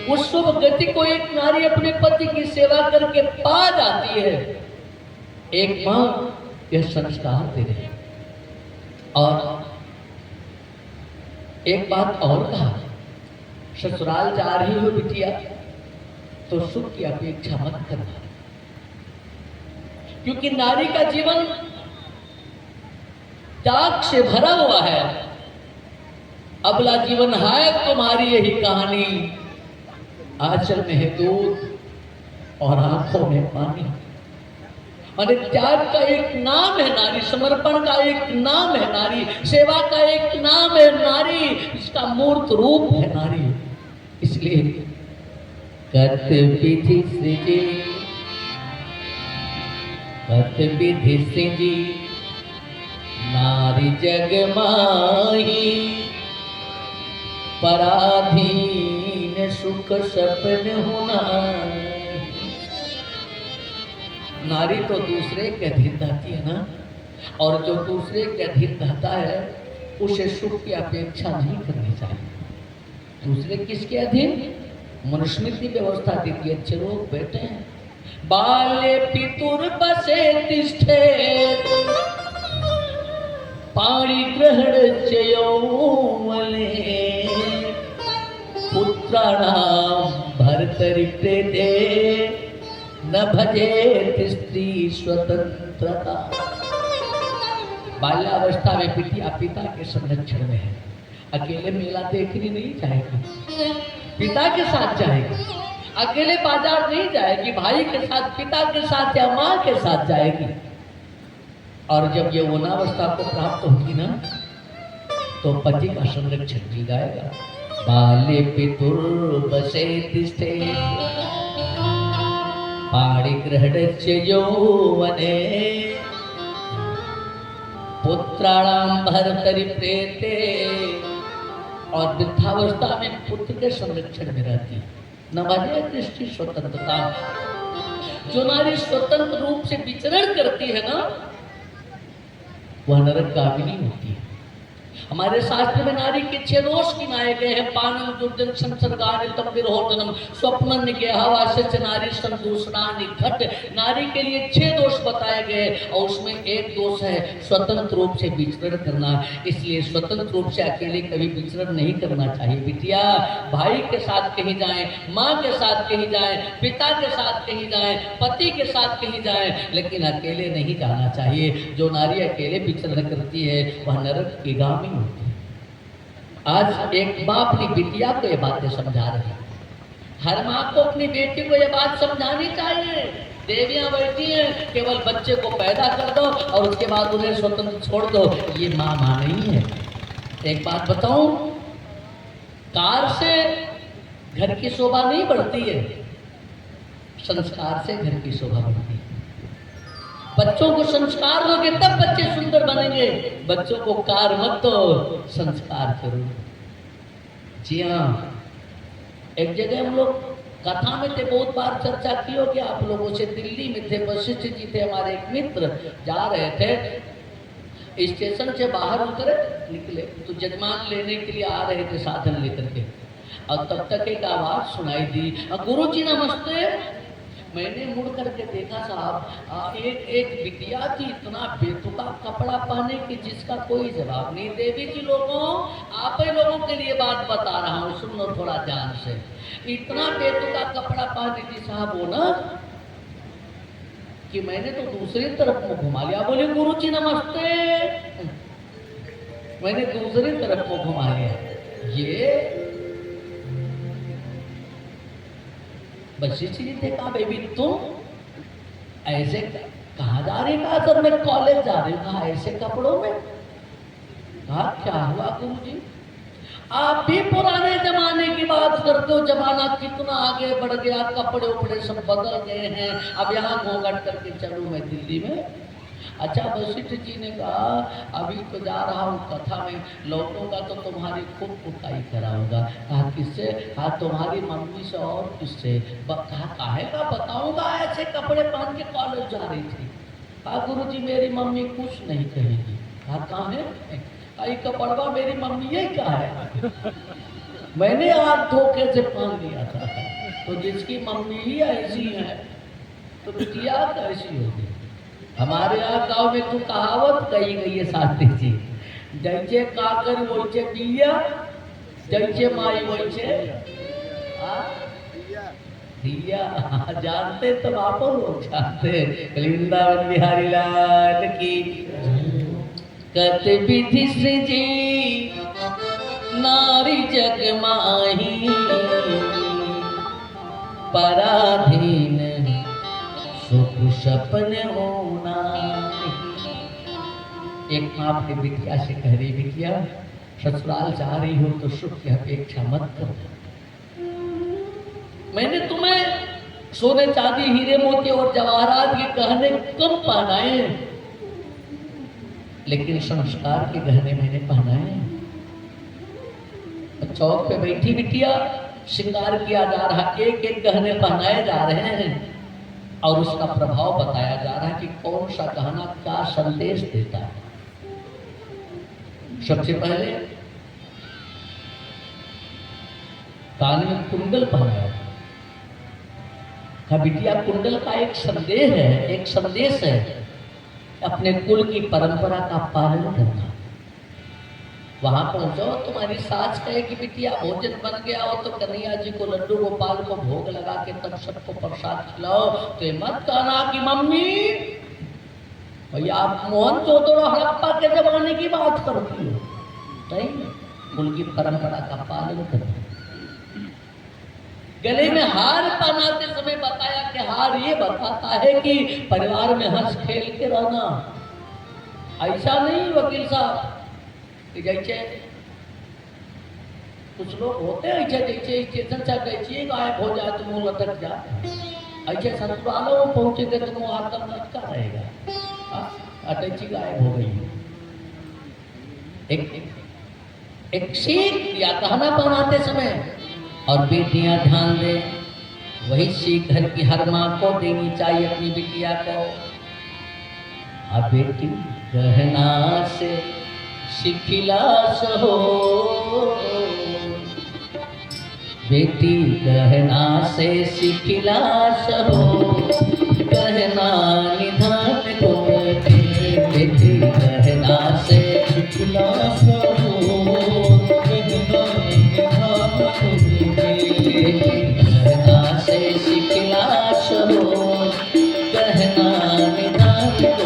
उस शुभ गति को एक नारी अपने पति की सेवा करके पा जाती है। एक मां यह संस्कार दे रही है। और एक बात और कहा, ससुराल जा रही हो बिटिया तो सुख की अपेक्षा मत करना, क्योंकि नारी का जीवन त्याग से भरा हुआ है। अबला जीवन है तुम्हारी यही कहानी, आंचल में है दूध और आंखों में पानी। और त्याग का एक नाम है नारी, समर्पण का एक नाम है नारी, सेवा का एक नाम है नारी, इसका मूर्त रूप है नारी। इसलिए कत विधि सृजे, कत विधि सृजी नारी जग माही, पराधीन सुख सपन होना। नारी तो दूसरे के अधीन रहती है ना, और जो दूसरे के अधीन रहता है उसे सुख की अपेक्षा नहीं करनी चाहिए। दूसरे किसके अधीन? मनुस्मृति व्यवस्था देती है, अच्छे लोग बैठे हैं। बाले पितुर बसे तिष्ठे, पाणी ग्रहण चयोवले, पुत्राणाम भर्तरि प्रेते, न भजे स्त्री स्वतंत्रता। बाल्यावस्था में बिटिया पिता के संरक्षण में है, अकेले मेला देखने नहीं जाएगी, पिता के साथ जाएगी। अकेले बाजार नहीं जाएगी, भाई के साथ, पिता के साथ या माँ के साथ जाएगी। और जब ये यौवनावस्था को प्राप्त होगी ना तो पति का संरक्षण मिल जाएगा। बाले पितुर बसे तिष्ठे, पाणि ग्रहणस्य यौवने, पुत्राणाम भर्तरि प्रेते। और वृद्धावस्था में पुत्र के संरक्षण में रहती है। न भजे दृष्टि स्वतंत्रता। जो नारी स्वतंत्र रूप से विचरण करती है ना, वह नरकगामिनी होती है। हमारे शास्त्र में नारी के 6 दोष गिनाए गए हैं। पानम दुर्जन संसर्गानितम विरोधनम स्वप्न निगेहवास्य नारी संदूषणानि घट। नारी के लिए 6 दोष बताए गए और उसमें एक दोष है स्वतंत्र रूप से विचरण करना। इसलिए स्वतंत्र रूप से अकेले कभी विचरण नहीं करना चाहिए। बिटिया भाई के साथ कहीं जाएं, माँ के साथ कहीं जाएं, पिता के साथ कहीं जाएं, पति के साथ कहीं जाएं, लेकिन अकेले नहीं जाना चाहिए। जो नारी अकेले विचरण करती है वह नरक की गामी होती है। आज एक माँ अपनी बिटिया को ये बातें समझा रही है। हर माँ को अपनी बेटी को ये बात समझानी चाहिए। देवियां बैठी हैं, केवल बच्चे को पैदा कर दो और उसके बाद उन्हें स्वतंत्र छोड़ दो, ये माँ नहीं है। एक बात बताऊं, कार से घर की शोभा नहीं बढ़ती है, संस्कार से घर की शोभा बढ़ती है। बच्चों को संस्कार दोगे तब बच्चे सुंदर बनेंगे। बच्चों को कार मत दो, संस्कार करो। जी हाँ, एक जगह हम लोग कथा में थे, बहुत बार चर्चा की होगी आप लोगों से। दिल्ली में थे, वशिष्ठ जी थे हमारे एक मित्र, जा रहे थे, स्टेशन से बाहर उतरे, निकले तो जजमान लेने के लिए आ रहे थे साधन लेकर के। और तब तक एक आवाज सुनाई दी, गुरु जी नमस्ते। मैंने मुड़ करके देखा साहब, एक बिटिया थी, इतना बेतुका कपड़ा पहने कि जिसका कोई जवाब नहीं। देवी जी लोगों, आप ही लोगों के लिए बात बता रहा हूँ, सुन लो थोड़ा ध्यान से। इतना बेतुका कपड़ा पहनी थी साहब वो ना, कि मैंने तो दूसरी तरफ को घुमा लिया। बोले गुरु जी नमस्ते, मैंने दूसरी तरफ को घुमा लिया। ये वशिष्ठ जी थे, कहा बेबी तुम ऐसे कहाँ जा रही? कहा सर मैं कॉलेज जा रही हूँ। कहा ऐसे कपड़ों में? कहा क्या हुआ गुरु जी, आप भी पुराने जमाने की बात करते हो, जमाना कितना आगे बढ़ गया, कपड़े उपड़े सब बदल गए हैं, अब यहाँ घूंघट करके चलूँ मैं दिल्ली में? अच्छा, वशिष्ठ जी ने कहा अभी तो जा रहा हूँ कथा में, लौटूंगा तो तुम्हारी खूब कुटाई कराऊंगा। कहा किससे? कहा तुम्हारी मम्मी से और किससे? कहा काहे का बताऊंगा, ऐसे कपड़े पहन के कॉलेज जा रही थी। कहा गुरु जी मेरी मम्मी कुछ नहीं कहेगी। कहा कहाँ है? कहा कपड़वा मेरी मम्मी यही कहा है। मैंने आज धोखे से पान लिया था। तो जिसकी मम्मी ही ऐसी है तो बिटिया कैसी होगी? हमारे यहाँ गाँव में तो कहावत कही गई है शास्त्री जी, जैसे काकर वैसे बिया, जैसे माई वैसे दिया। जानते तो आप लोग जानते। वृंदावन बिहारी लाल की। कत विधि से जी नारी जग माही, पराधीन सुख सपन होना। एक माँ अपनी बिटिया से कह रही, बिटिया ससुराल जा रही हो तो सुख की अपेक्षा मत करो। मैंने तुम्हें सोने चांदी हीरे मोती और जवाहरात के गहने कम पहनाए, लेकिन संस्कार के गहने मैंने पहनाए। चौक पे बैठी बिटिया, श्रृंगार किया जा रहा, एक एक गहने पहनाए जा रहे हैं और उसका प्रभाव बताया जा रहा है कि कौन सा गहना क्या संदेश देता है। सबसे पहले कान में कुंडल पहनाया था। बिटिया कुंडल का एक संदेश है, एक संदेश है अपने कुल की परंपरा का पालन करना। वहां पहुंचो, तुम्हारी सास कहे कि बिटिया भोजन बन गया हो तो कन्हैया जी को, लड्डू गोपाल को भोग लगा के तब सबको प्रसाद खिलाओ, तो मत कहना कि मम्मी भैया आप मोहन चौधरी हड़प्पा के जमाने की बात करती हो। नहीं, कुल की परंपरा का पालन करो। गले में हार पहनाते समय बताया कि हार ये बताता है कि परिवार में हंस खेल के रहना। ऐसा नहीं वकील साहब कि जैसे कुछ लोग होते हैं ऐसे, जैसे स्टेशन से कैसे गायब हो जाए तो मुंह लटक जाए, ऐसे ससुरालों में पहुंचेंगे तो मुंह आकर लटका रहेगा। अटैची गायब हो गई। एक सीख या कहना पहनाते समय, और बेटियां ध्यान दें, वही सीख घर की हर माँ को देनी चाहिए अपनी बिटिया को। अब बेटी गहना से सिखिला सहो, बेटी गहना से सिखिला सहो, गहना निधान को बेटी गहना से सिखिला सहो, गहना निधान को बेटी गहना से सिखिला सहो, गहना निधान को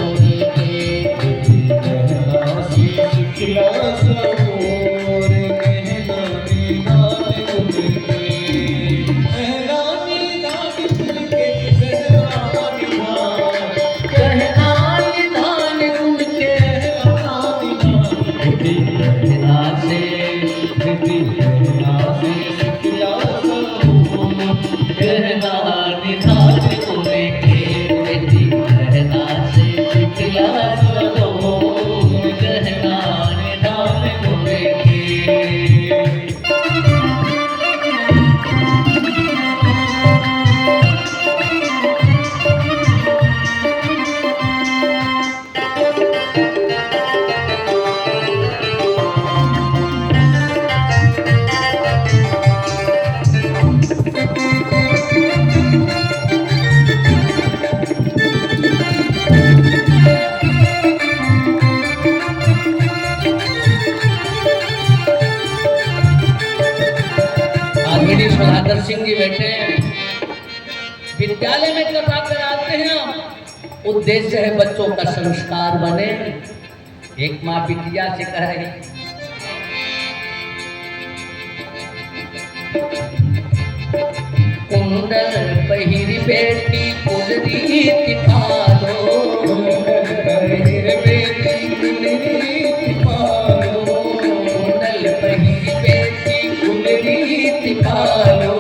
सिंह जी बैठे विद्यालय में कथा कराते हैं। उद्देश्य है बच्चों का संस्कार बने। एक माँ बिटिया से कह रही, कुंडल पहिरी बेटी कुलरी पालो, बेटी कुलरी पालो, कुंडल पहिरी बेटी कुलरी पालो,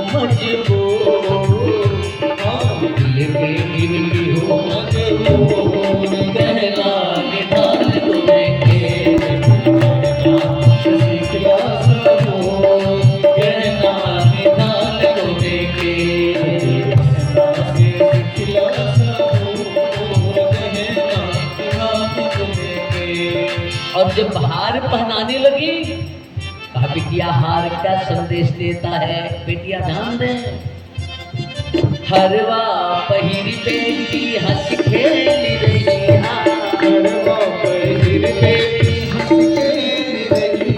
मजबूर और जब हार पहनाने लगी, कहा बिटिया हार क्या संदेश देता है, बेटिया ध्यान दे। हरवा पहिरी बेटी हंस खेली रही, हरवा पहिरी बेटी हंस खेली रही,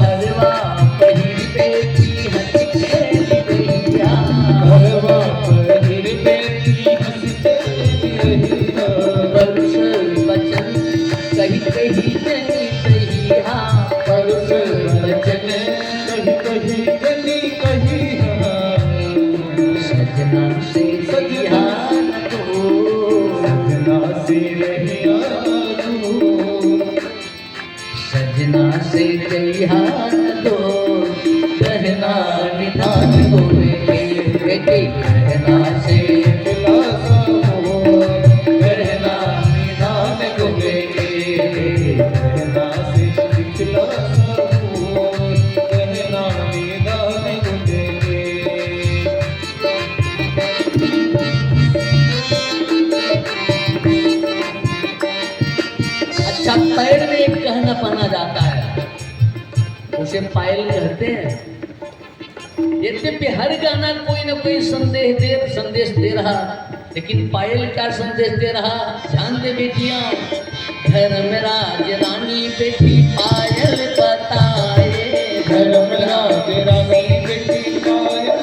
हरवा पहिरी बेटी हंस खेली रही, हरवा पहिरी बेटी हंस खेली रही। बरस बचन कही कही जनी कही, बरस बचन कही कही जनी कही। सजना से रहिया दो, सजना से रहिया दो, सजना से रहिया दो, कहना निधान होवे बेटी, कहना से मिला हो, कहना निधान होवे, कहना से मिला हो, कहना निधान होवे। अच्छा, पैर में एक गहना पहना जाता है, उसे पायल कहते हैं। यद्यपि हर गाना कोई न कोई संदेश दे रहा, लेकिन पायल क्या संदेश दे रहा, ध्यान दे बेटियां। घर में राज रानी बेटी पायल बताए, घर में राज रानी बेटी पायल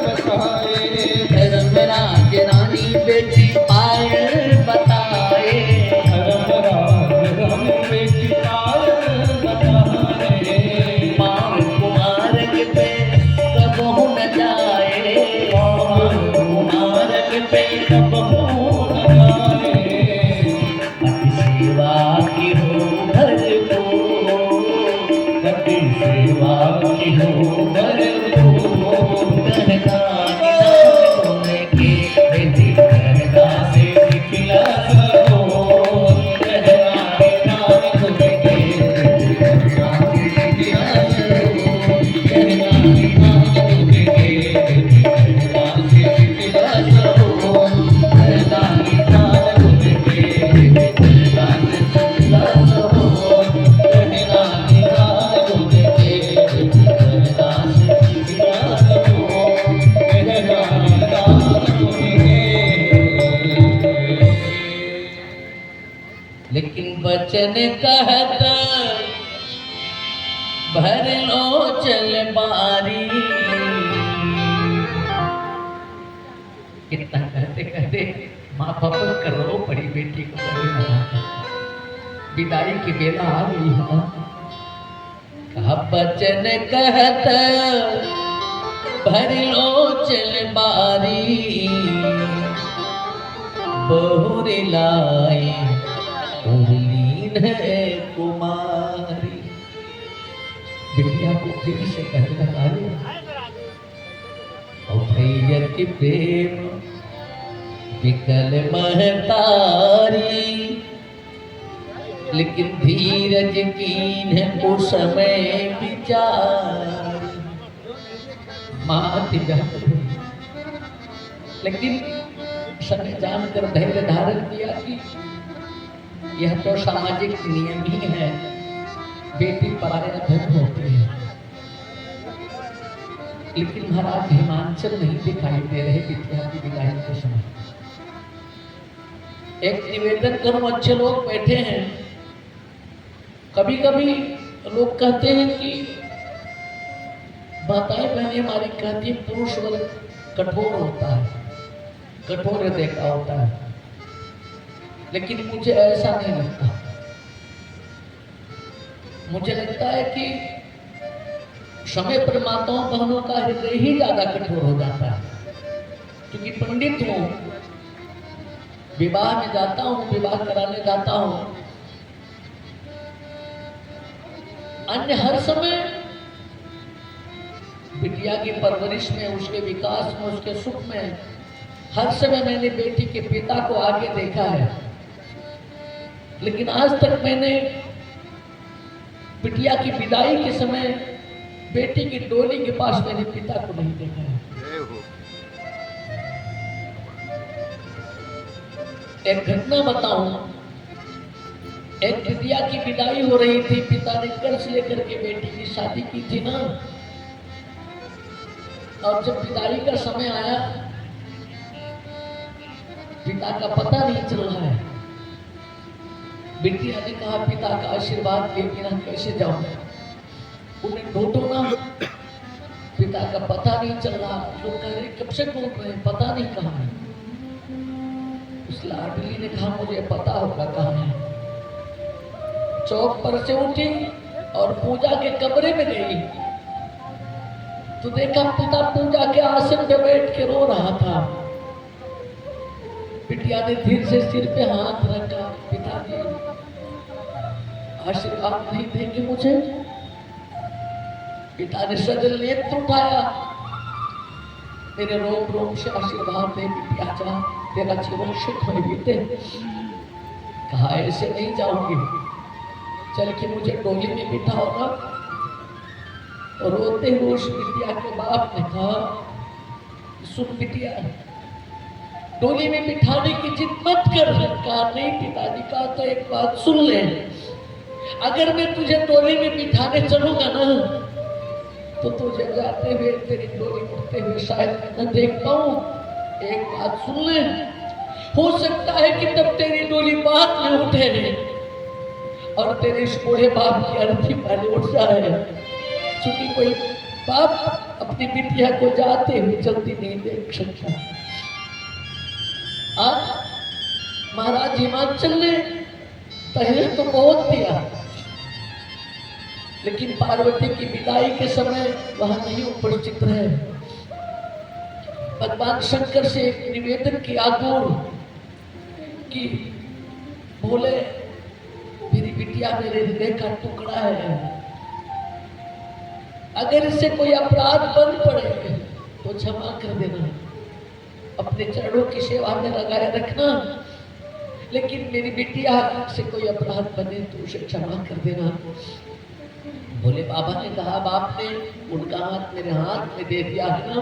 बताए, घर में राज रानी बेटी पायल बताए, घर में राज रानी बेटी पायल बताए। माँ कुमार के पे कबहू न जाए, माँ कुमार के पे कबहू न जाए। अति सेवा की हो घर को, अति सेवा की हो घर को, कहना निधान होने के बेटी, कहना से निकला सो, कहना निधान होने के बेटी, कहना से निकला सो, कहना निधान होने के बेटी, कहना से निकला सो, कहना निधान होने के बेटी, कहना से निकला सो, कहना निधान होने के बेटी, कहना से निकला सो, कहना निधान होने के। लेकिन बचन कहता भर लो चल बारी, कितना कहते कहते माँ बाप करो बड़ी बेटी को बड़ी मना, विदाई की बेला आ गई है। कहा बचन कहता भर लो चल बारी, बहुरी लाई उर्लीन है कुमारी। बिटिया को फिर से कहने लगा, और भैया की प्रेम विकल महतारी, लेकिन धीरज कीन उस समय विचार। माँ लेकिन समय जानकर धैर्य धारण किया कि यह तो सामाजिक नियम ही है, बेटी पराया धन होती है। लेकिन महाराज हिमांचल नहीं दिखाई दे रहे बिटिया की विदाई के समय। एक निवेदन करूं, अच्छे लोग बैठे हैं, कभी कभी लोग कहते हैं कि माताएं बहनें हमारी कहती हैं पुरुष वर्ग कठोर होता है, कठोर हृदय का होता है, लेकिन मुझे ऐसा नहीं लगता। मुझे लगता है कि समय पर माताओं बहनों का हृदय ही ज्यादा कठोर हो जाता है। क्योंकि पंडित हूं, विवाह में जाता हूं, विवाह कराने जाता हूं, अन्य हर समय बिटिया की परवरिश में, उसके विकास में, उसके सुख में हर समय मैंने बेटी के पिता को आगे देखा है। लेकिन आज तक मैंने बिटिया की विदाई के समय बेटी की डोली के पास मेरे पिता को नहीं देखा है। एक घटना बताऊं, एक बिटिया की विदाई हो रही थी, पिता ने कर्ज लेकर के बेटी की शादी की थी ना, और जब विदाई का समय आया, पिता का पता नहीं चल रहा है। बिटिया ने कहा पिता का आशीर्वाद के बिना कैसे जाऊं, उन्हें ढूंढो ना, पिता का पता नहीं चल रहा। लोग कह रहे कब से ढूंढ रहे हैं, पता नहीं कहाँ है। उस लाडली ने कहा मुझे पता होगा कहाँ है। चौक पर से उठी और पूजा के कमरे में गई तो देखा पिता पूजा के आसन पे बैठ के रो रहा था। बिटिया ने धीरे से सिर पे हाथ रखा, पिताजी आशीर्वाद नहीं देंगे मुझे? पिता ने सजल नेत्र उठाया, मेरे रोम रोम से आशीर्वाद दे बिटिया, जा तेरा जीवन सुख में बीते। कहा ऐसे नहीं जाऊंगी, चल के मुझे डोली में बिठाओ ना। और रोते हुए उस बिटिया के बाप ने कहा सुन बिटिया, डोली में बिठाने की जिद मत कर। कहा नहीं पिताजी, कहा तो एक बात सुन ले, अगर मैं तुझे डोली में बिठाने चलूंगा ना तो तुझे जाते हुए तेरी डोली उठते हुए शायद न देख पाऊं। एक बात सुन ले, हो सकता है कि तब तेरी डोली बाद में उठे और तेरे इस बूढ़े बाप की अर्थी पहले उठ जाए। क्योंकि कोई बाप अपनी बिटिया को जाते हुए चलती नहीं देख सकता। आज महाराज हिमाचल ने पहले तो बहुत दिया, लेकिन पार्वती की विदाई के समय वहां नहीं उपस्थित रहे। भगवान शंकर से एक निवेदन किया दूर कि बोले मेरी बिटिया मेरे हृदय का टुकड़ा है, अगर इससे कोई अपराध बन पड़े तो क्षमा कर देना, अपने चरणों की सेवा में लगाए रखना, लेकिन मेरी बिटिया से कोई अपराध बने तो उसे क्षमा कर देना। भोले बाबा ने कहा बाप ने उनका हाथ मेरे हाथ में दे दिया है ना,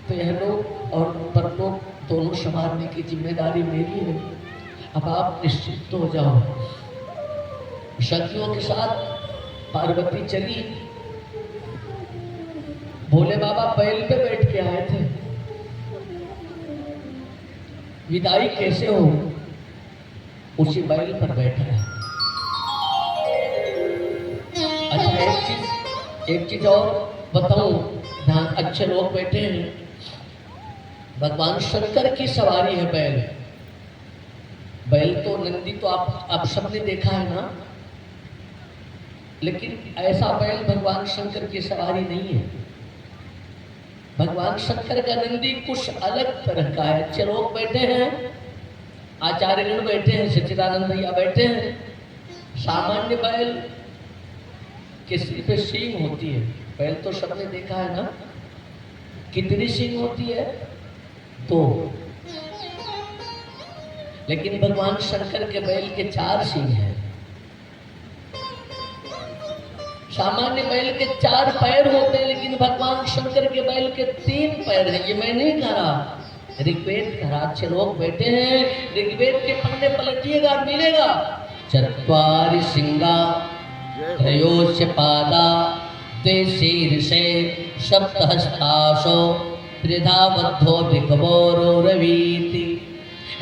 तो यह लोग और परलोक दोनों संभालने की जिम्मेदारी मेरी है। अब आप निश्चित हो जाओ। सखियों के साथ पार्वती चली। भोले बाबा बैल पे बैठ के आए थे। विदाई कैसे हो, उसी बैल पर बैठा है। अच्छा एक चीज और बताऊं, ध्यान, अच्छे लोग बैठे हैं। भगवान शंकर की सवारी है बैल। बैल तो नंदी तो आप सबने देखा है ना, लेकिन ऐसा बैल भगवान शंकर की सवारी नहीं है। भगवान शंकर का नंदी कुछ अलग तरह का है। अच्छे लोग बैठे हैं, आचार्यगण बैठे हैं, सच्चिदानंद भैया बैठे हैं। सामान्य बैल के सिर पे सींग होती है। बैल तो सबने देखा है ना, कितनी सींग होती है? दो। लेकिन भगवान शंकर के बैल के 4 सींग हैं। सामान्य बैल के 4 पैर होते हैं, लेकिन भगवान शंकर के बैल के 3 पैर हैं। ये मैं नहीं कहा, ऋग्वेद कहा। अच्छे लोग बैठे हैं, ऋग्वेद के पन्ने पलटिएगा, मिलेगा चत्वारि सिंगा त्रयोश्च पादा द्वे शीर्षे सप्तहस्तासो त्रिधा बद्धो दिग्वोरो रवीति।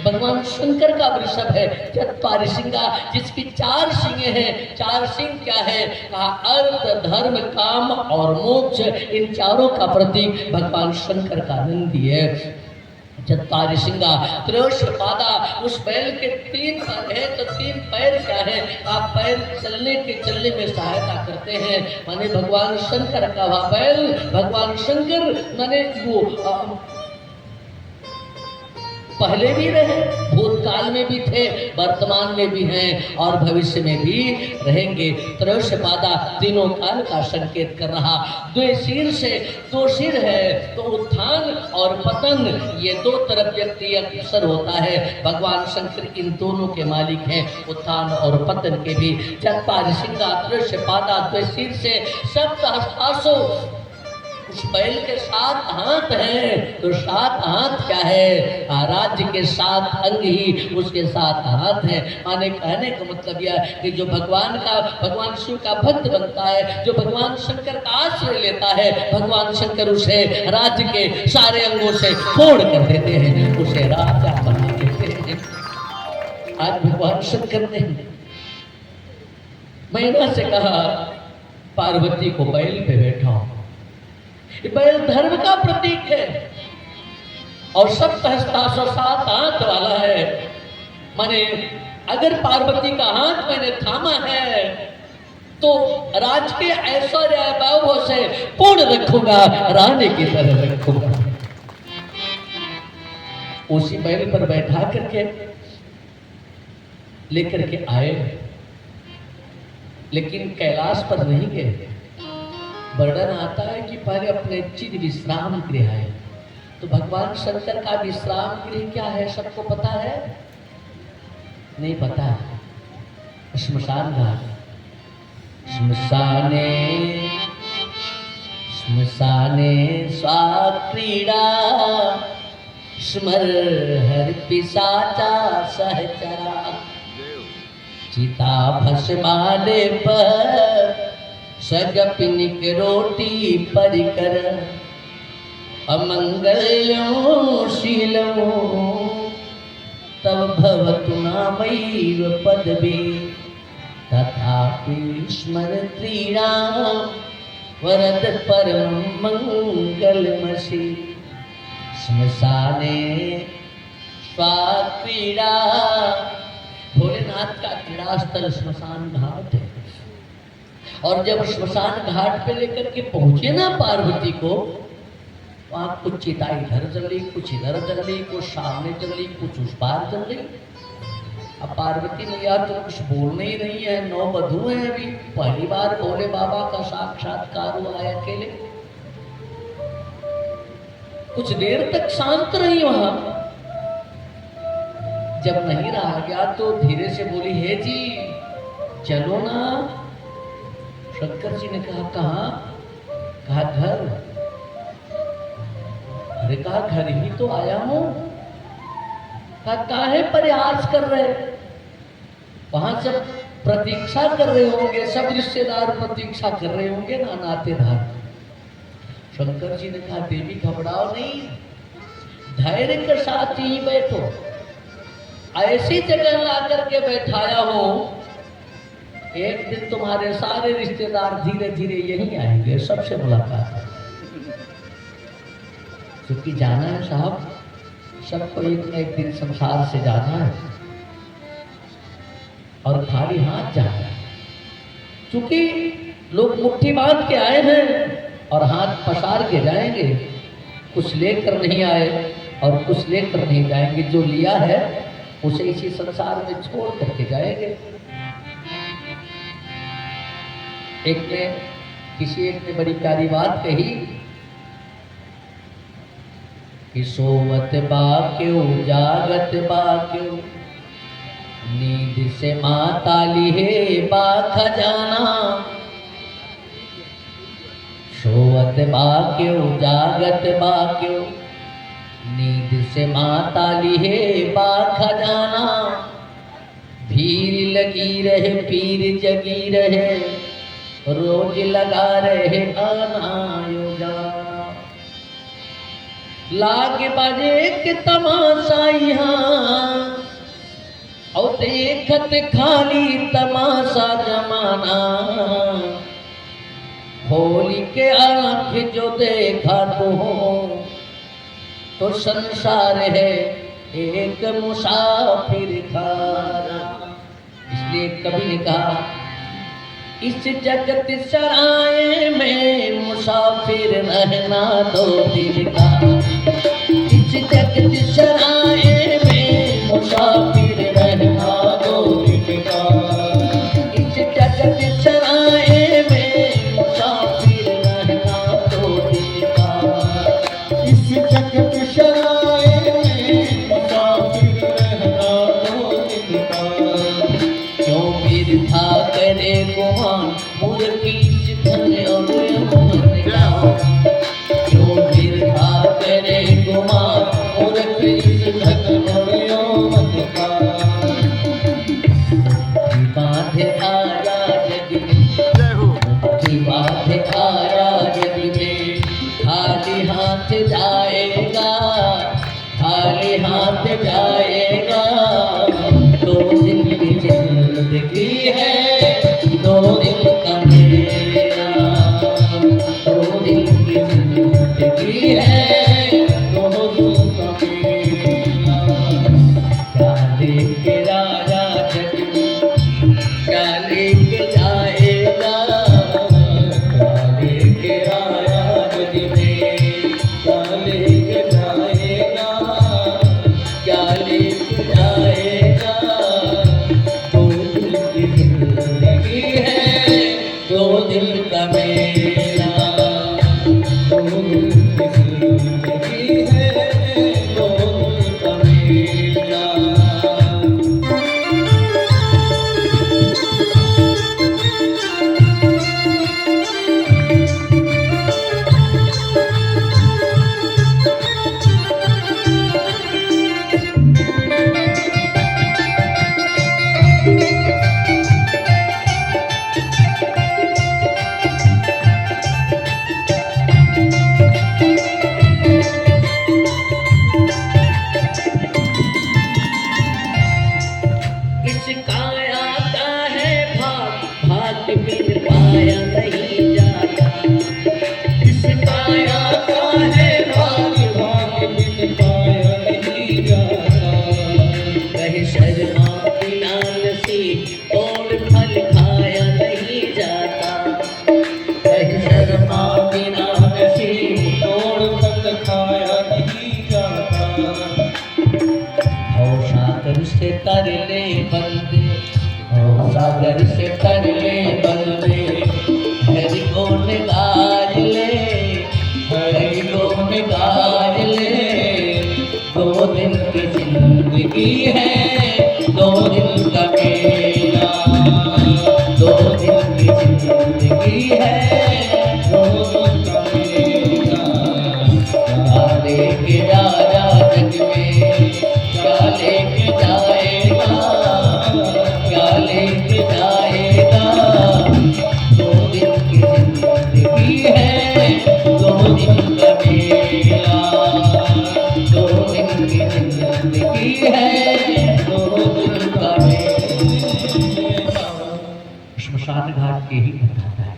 भगवान शंकर का वृषभ है चत्वारि सिंगा, जिसकी 4 सींगे हैं। 4 सींग क्या है? कहा अर्थ, धर्म, काम और मोक्ष, इन चारों का प्रतीक भगवान शंकर का नंदी है। चत्वारि सिंगा त्रयोश पादा, उस बैल के 3 पैर है। तो 3 पैर क्या है? आप पैर चलने में सहायता करते हैं। माने भगवान शंकर का वह बैल, भगवान शंकर माने वो पहले भी रहे, भूतकाल में भी थे, वर्तमान में भी हैं और भविष्य में भी रहेंगे। त्रयोश पादा तीनों काल का संकेत कर रहा। 2 शीर से 2 सिर है, तो उत्थान और पतन, ये 2 तरफ व्यक्ति अक्सर होता है। भगवान शंकर इन दोनों के मालिक हैं, उत्थान और पतन के भी। चत्वारि सिंगा त्रयोश पादा 2 शीर से सप्तहस्तासो उस बैल के 7 हाथ हैं, तो 7 हाथ क्या है? राज्य के 7 अंग ही उसके 7 हाथ हैं। माने कहने का मतलब यह कि जो भगवान शिव का भक्त बनता है, जो भगवान शंकर का आश्रय लेता है, भगवान शंकर उसे राज्य के सारे अंगों से फोड़ कर देते हैं, उसे राजा बना देते हैं। आज भगवान शंकर ने मैना से कहा पार्वती को बैल पे बैठाओ। बैल धर्म का प्रतीक है और 7 हाथ वाला है। माने अगर पार्वती का हाथ मैंने थामा है तो राज के ऐश्वर्य वैभव से पूर्ण रखूंगा, रानी की तरह रखूंगा। उसी बैल पर बैठा करके लेकर के आए, लेकिन कैलाश पर नहीं गए। वर्णन आता है कि पहले अपने चिद विश्राम गृह आए। तो भगवान शंकर का विश्राम गृह क्या है? सबको पता है? नहीं पता? श्मशान घाट। श्मशाने स्वाक्रीड़ा स्मर पिशाचा सहचरा। चिता भस्माने पर सगपिनिक रोटी परिकर। अमंगल्यों शीलों तब भवतु नामैव पदवी। तथापि स्मरत्रीणां वरद परम मंगलमसि। श्मशाने स्वाक्रीड़ा। भोलेनाथ का क्रीड़ा स्थल श्मशान घाट है। और जब श्मशान घाट पे लेकर के पहुंचे ना पार्वती को, वहां कुछ चिता इधर जल रही, कुछ इधर जल रही, कुछ सामने जल रही, कुछ उस पार जल रही। अब पार्वती मैया तो कुछ बोल नहीं रही है, 9 बधू हैं, अभी पहली बार भोले बाबा का साक्षात्कार हुआ है अकेले। कुछ देर तक शांत रही वहां। जब नहीं रहा गया तो धीरे से बोली, हे जी चलो ना। शंकर जी ने कहा, कहाँ? कहा घर। अरे कहा घर ही तो आया हूं। कहा काहे प्रयास कर रहे? वहां सब प्रतीक्षा कर रहे होंगे, सब रिश्तेदार प्रतीक्षा कर रहे होंगे ना, नातेदार। शंकर जी ने कहा, देवी घबराओ नहीं, धैर्य के साथ ही बैठो। ऐसी जगह ला करके बैठाया हो, एक दिन तुम्हारे सारे रिश्तेदार धीरे धीरे यहीं आएंगे, सबसे मुलाकात। क्योंकि जाना है साहब, सबको एक न एक दिन संसार से जाना है और खाली हाथ जाना है। क्योंकि लोग मुट्ठी बांध के आए हैं और हाथ पसार के जाएंगे। कुछ लेकर नहीं आए और कुछ लेकर नहीं जाएंगे। जो लिया है उसे इसी संसार में छोड़ करके जाएंगे। किसी एक ने बड़ी प्यारी बात कही कि सोवत बाक्यो जागत बाक्यो, नींद से माता लिहे बा खजाना। सोवत बाक्यो जागत बाक्यो, नींद से माता लिहे बा खजाना। भीड़ लगी रहे पीर जगी रहे, रोज लगा रहे आना योजना। लाग बजे के तमाशा यहाँ, और देखत खाली तमाशा जमाना। होली के आंख जो देखा तो संसार है एक मुसाफिर खाना। इसलिए कवि ने कहा, इस जगत सराय में मुसाफिर रहना दो दिल का। इस जगत सराय में मुसाफिर रहना दो दिल का। इस जगत सराय में मुसाफिर रहना दो दिल का। इस जगत सराय में मुसाफिर रहना दो दिल का। क्यों बिरथा करे गुमान मूर्ति धन और मोहन का। ऐसी बात आया जग में, खाली हाथ जाएगा, खाली हाथ जाएगा। 2 दिन की जिंदगी है, 2 दिन का मेला, 2 दिन की जिंदगी है, 2 दिन का मेला। क्या लेके राजा जग में, क्या लेके जाएगा, क्या लेके आया जग में, क्या लेके जाएगा, क्या लेके जाएगा। 2 दिन की जिंदगी है, 2 दिन का मेला, 2 दिन की जिंदगी है, 2 दिन का मेला। इसका आता है भाग, भाग बिन पाया नहीं जाता। इसका आता है भाग, भाग बिन पाया नहीं जाता। कहे शर्मा बिना नसीब और फल खाया नहीं जाता। कहे शर्मा बिना नसीब और फल खाया नहीं जाता। और सागर से तरले बंदे, और सागर से तरले बंदे, हरि को निगार ले, हरि को निगार ले। 2 दिन की जिंदगी है, 2 दिन का मेला, 2 दिन की जिंदगी है, 2 दिन का मेला। क्या लेके राजा जग में, क्या लेके जाएगा, क्या लेके जाएगा। 2 दिन की जिंदगी है, 2 दिन का मेला, 2 दिन की जिंदगी है, 2 दिन का मेला। श्मशान घाट के ही बताता है,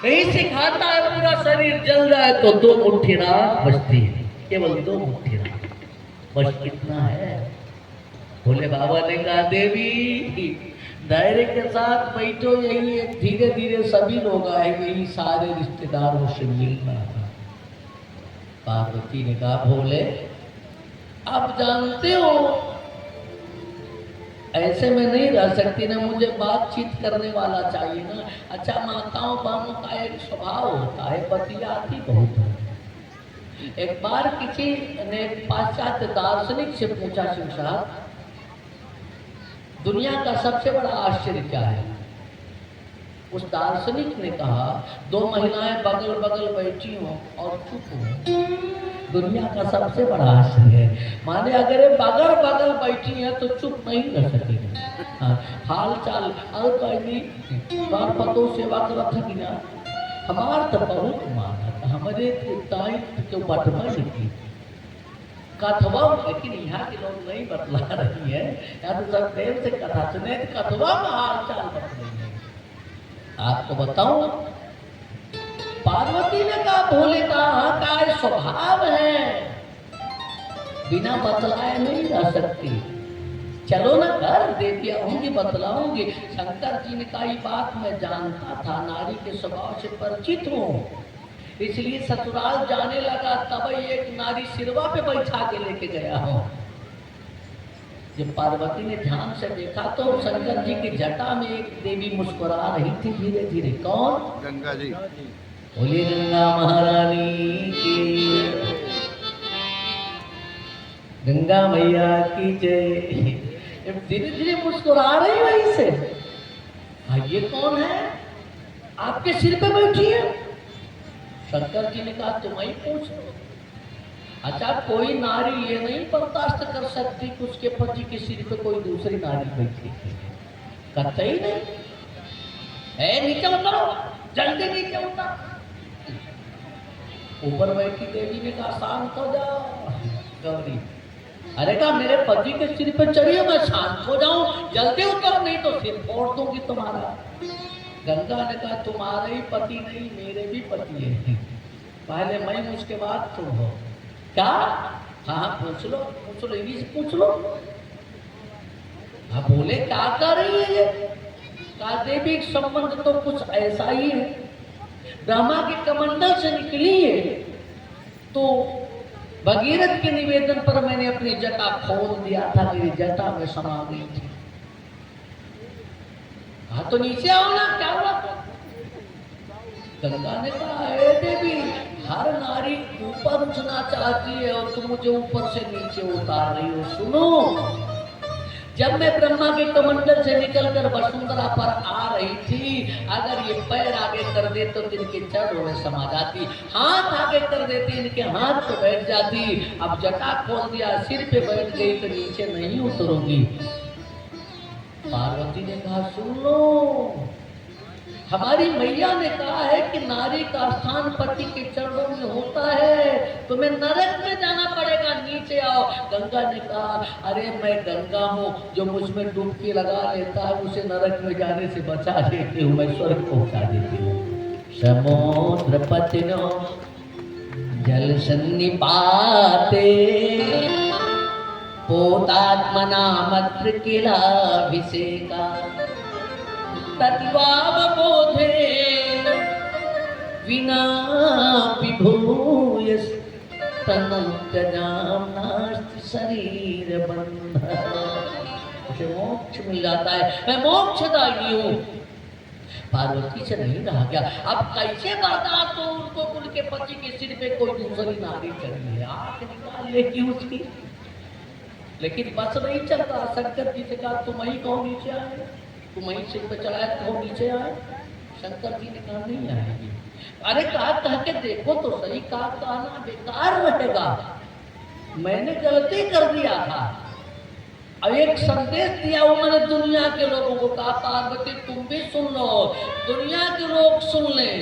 यही सिखाता है। पूरा शरीर जल जाए तो 2 मुट्ठी राख बचती है, केवल 2 मुट्ठी राख, बस कितना है। भोले बाबा ने कहा देवी दायरे के साथ बैठो, यही धीरे धीरे सभी लोग आएंगे, यही सारे रिश्तेदारों से मिलना था। पार्वती ने कहा भोले आप जानते हो ऐसे में नहीं रह सकती ना, मुझे बातचीत करने वाला चाहिए ना। अच्छा माताओं बहनों का एक स्वभाव होता है, बतियाती बहुत है। एक बार किसी ने पाश्चात्य दार्शनिक से पूछा, सिंह साहब दुनिया का सबसे बड़ा आश्चर्य क्या है? उस दार्शनिक ने कहा 2 महिलाएं बगल बगल बैठी हों और चुप हो, दुनिया का सबसे बड़ा आश्चर्य है। माने अगर ये बगल बगल बैठी हैं तो चुप नहीं रह सकेगी। हाल चाल और बार पतों सेवा करत है ना, हमार तो बहुत मानत हमारे दायित्व के बटवा लिखी कथवा, लेकिन यहाँ के लोग नहीं बतला रही है। यहाँ तो सब प्रेम से कथा सुने, कथवा में हाल चाल बतलेंगे। आपको बताऊं, पार्वती ने कहा भोले का स्वभाव है, बिना बतलाए नहीं रह सकती। चलो ना घर देवी आऊंगी बतलाऊंगी। शंकर जी ने कहा बात मैं जानता था, नारी के स्वभाव से परिचित हूँ, इसलिए ससुराल जाने लगा तब एक नारी सिरवा पे बैठा के लेके गया हूँ। जब पार्वती ने ध्यान से देखा तो शंकर जी की जटा में एक देवी मुस्कुरा रही थी धीरे धीरे। कौन? गंगा जी। बोली गंगा महारानी की, गंगा मैया की जय। धीरे धीरे मुस्कुरा रही वहीं से। ये कौन है? आपके सिर पे बैठी है। शंकर जी ने कहा तुम ही पूछ लो। अच्छा, कोई नारी ये नहीं बर्दाश्त कर सकती कि उसके पति के सिर पे कोई दूसरी नारी बैठी है? कतई नहीं। नीचे उतरो। जल्दी नीचे उतर। ऊपर बैठी देवी ने कहा शांत हो जाओ गौरी। अरे कहा मेरे पति के सिर पे चढ़िए, मैं शांत हो जाऊं, जल्दी उतर नहीं तो सिर फोड़ दूंगी तुम्हारा। गंगा ने कहा तुम्हारे ही पति नहीं मेरे भी पति है, पहले मैं उसके बाद तुम हो। क्या? हाँ पूछ लो इन्हीं से पूछ लो। हाँ बोले क्या कर रही है ये? कहा देवी संबंध तो कुछ ऐसा ही है, ब्रह्मा के कमंडल से निकली है तो भगीरथ के निवेदन पर मैंने अपनी जटा खोल दिया था, मेरी जटा में समा गई थी। हाँ तो नीचे आओ ना, क्या हुआ? गंगा ने कहा हे देवी, हर नारी ऊपर उठना चाहती है और तुम मुझे ऊपर से नीचे उतार रही हो। सुनो, जब मैं ब्रह्मा के कमंडल से निकलकर वसुंधरा पर आ रही थी, अगर ये पैर आगे कर दे तो इनके जड़ों में समा जाती, हाथ आगे कर देते इनके हाथ पे बैठ जाती। अब जटा खोल दिया, सिर पे बैठ गई तो नीचे नहीं उतरूंगी। पार्वती ने कहा सुन लो, हमारी मैया ने कहा है कि नारी का स्थान पति के चरणों में होता है, तुम्हें नरक में जाना पड़ेगा, नीचे आओ। गंगा ने कहा अरे मैं गंगा हूँ, जो मुझ में डुबकी लगा लेता है उसे नरक में जाने से बचा देती हूँ, मैं स्वर्ग पहुंचा देती हूँ। समुद्र पतिनो जल सन्निपाते पोतात्मना मत्र किलाभिषेका तद्वावबोधेन विना विभूयस तनुत्यजाम नास्ति शरीर बंधन। उसे मोक्ष मिल जाता है, मैं मोक्षदायी हूँ। पार्वती से नहीं रहा गया, अब कैसे बर्दाश्त हो उनको, उनके पति के सिर पे कोई दूसरी नारी चढ़ी है, आंख निकाल लेगी उसकी। लेकिन बस नहीं चलता, शंकर जी से कहा तुम ही कहो नीचे आए, तुम ही सिर पे चढ़ाए तो नीचे आए। शंकर जी ने कहा नहीं आएगी। अरे कह के देखो तो सही, कहना बेकार रहेगा, मैंने गलती कर दिया था। अब एक संदेश दिया वो मैंने दुनिया के लोगों को, कहा पार्वती तुम भी सुन लो, दुनिया के लोग सुन लें।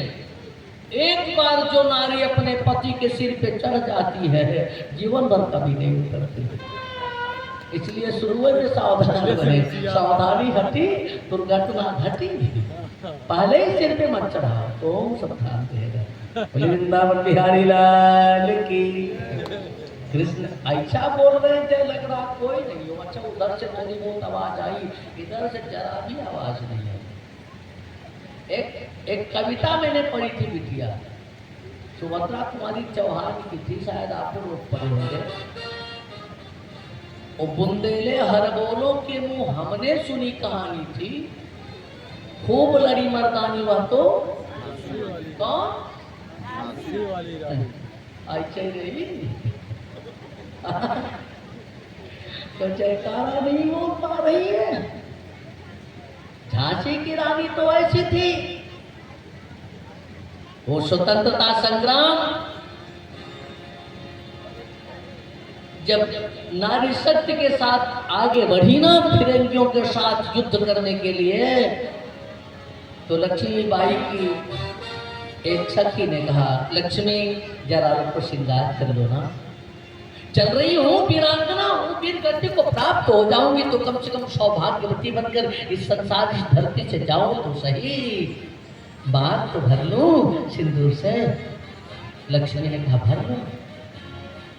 एक बार जो नारी अपने पति के सिर पे चढ़ जाती है जीवन भर कभी नहीं उतरती, इसलिए शुरू में सावधान रहे। सावधानी हटी दुर्घटना घटी, पहले ही सिर पे मत चढ़ाओ तो सब ध्यान देगा। वृंदावन बिहारी लाल की। कृष्ण ऐसा बोल रहे थे, लग रहा कोई नहीं हो। अच्छा उधर से थोड़ी बहुत आवाज आई, इधर से जरा भी आवाज नहीं आई। एक कविता मैंने पढ़ी थी बिटिया, सुभद्रा कुमारी चौहान की थी, शायद आप लोग पढ़े होंगे। ओ बुंदेले हर बोलो के मुंह हमने सुनी कहानी थी, खूब लड़ी मर्दानी वह तो कौन ऐसे रही। तो जयकारा नहीं बोल पा रही है। झांसी की रानी तो ऐसी थी, वो स्वतंत्रता संग्राम जब नारी सत्य के साथ आगे बढ़ी ना फिरंगियों के साथ युद्ध करने के लिए, तो लक्ष्मीबाई की एक सखी ने कहा लक्ष्मी जरा रूप श्रृंगार कर दो ना, चल रही हूँ वीरांगना हूँ, वीर गति को प्राप्त हो जाऊंगी तो कम से कम सौभाग्यवती बनकर इस संसार इस धरती से जाऊं तो सही, बात तो भर लूं सिंदूर से। लक्ष्मी ने कहा भर लो,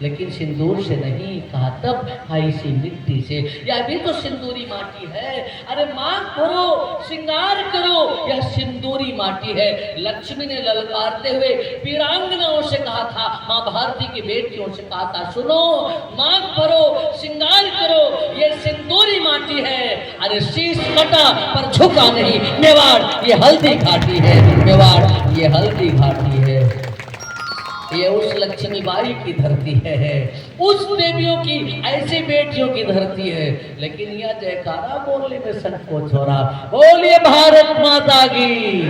लेकिन सिंदूर से नहीं, कहा तब हाई सी मिट्टी से, या भी तो सिंदूरी माटी है। अरे मांग करो, श्रृंगार करो, यह सिंदूरी माटी है। लक्ष्मी ने ललकारते हुए वीरांगनाओं से कहा था, माँ भारती की बेटियों से कहा था, सुनो मांग करो, श्रृंगार करो, ये सिंदूरी माटी है। अरे शीश कटा पर झुका नहीं, मेवाड़ ये हल्दी घाटी है, मेवाड़ ये हल्दी घाटी है। ये उस लक्ष्मीबाई की धरती है, उस देवियों की ऐसी बेटियों की धरती है। लेकिन यह जयकारा बोलने में संकोच हो रहा। बोलिए भारत माता की।